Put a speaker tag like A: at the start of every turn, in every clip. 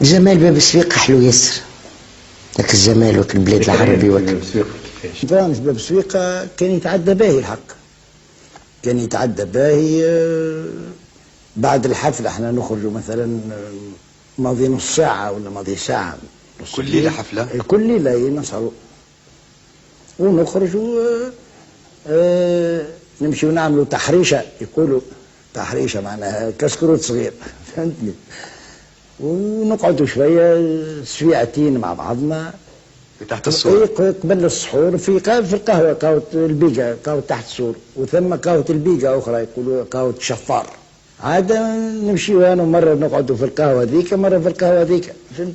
A: جمال باب سويق حلو ياسر. لك الجمال وك البلاد العربي وك
B: فرانس باب سويق كان يتعدى باهي الحق. كان يتعدى باهي. بعد الحفلة احنا نخرجوا مثلا ماضي نص ساعة ولا ماضي ساعة.
C: كل ليلة حفلة؟
B: كل ليلة نسهروا ونخرجوا. نمشي ونعملوا تحريشة، يقولوا تحريشة معناها كسكروت صغير فهمتني. ونقعدوا شوية سويعتين مع بعضنا
C: تحت السور.
B: قبل السحور في القهوة قهوة البيجا، قهوة تحت السور، وثم قهوة البيجا أخرى يقولوا قهوة شفار. عاد نمشي أنا مرة نقعدوا في القهوة ذيك، مرة في القهوة ذيك، فهمت؟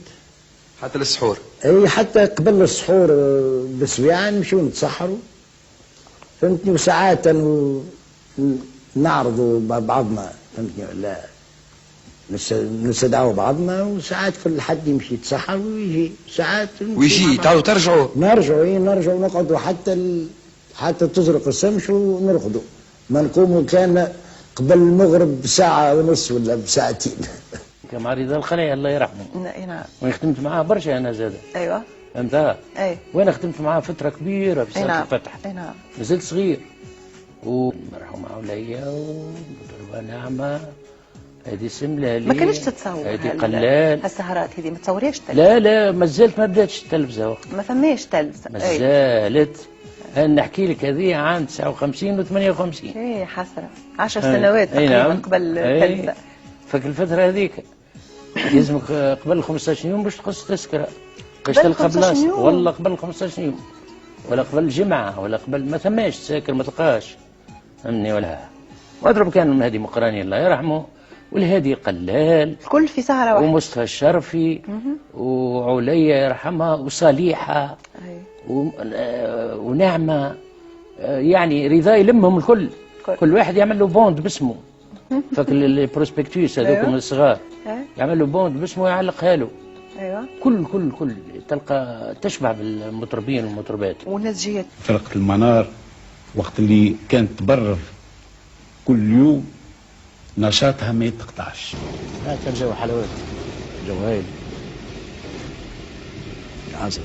C: حتى للسحور؟
B: أي حتى قبل السحور بسويعة نمشيو نتسحروا، فهمتني. وساعات نعرضوا بعضنا، فهمتني ولا نستدعوا بعضنا. وساعات كل حد يمشي يتسحر ويجي ساعات
C: ويجي تعالوا ترجعوا.
B: نرجعوا نقعدوا حتى تزرق الشمس ونرقدوا. ما نقوموا كان قبل المغرب بساعة ونص ولا بساعتين.
D: مع رضا الخليع الله يرحمه.
E: نعم.
D: وانا خدمت معاه برشا انا زاد.
E: ايوه.
D: فهمتها؟
E: اي.
D: وانا خدمت معاه فترة كبيرة في ساعة الفتح.
E: اي نعم.
D: مازلت صغير. ومرحوم عليا وضربة نعمة. هذه سملة لي.
E: ما كانش تتصور
D: هذه قلال.
E: هالسهرات هذه ما تصوريش
D: لا مازالت ما بداتش التلفزة وقت.
E: ما فماش تلفزة.
D: مازالت. نحكي لك هذه عام 59 و 58.
E: ايه حسرة 10 سنوات تقريبا قبل التلفزة.
D: فك الفترة هذيك يلزمك قبل 15 يوم باش تقص تذكرة باش تلقى بلاصة. والله قبل 15 يوم ولا قبل جمعة ولا قبل ما ثماش تذاكر ما تلقاش. فهمني ولا واضرب كان هادي مقراني الله يرحمه والهادي قلال
E: الكل في سهرة واحدة
D: ومصطفى الشرفي وعليا يرحمها وصالحة ونعمة. يعني رضا يلمهم الكل. كل واحد يعمل له بوند باسمه. فاك البروسبكتوس هذوك الصغار يعمل له بوند باسمه يعلقها له.
E: ايوه.
D: كل تلقى تشبع بالمطربين والمطربات.
E: والناس جيت
F: فرقة المنار وقت اللي كانت تبرر كل يوم نشاطها ما يتقطعش.
D: كان جو حلاوات جو هايل.
B: عظيم.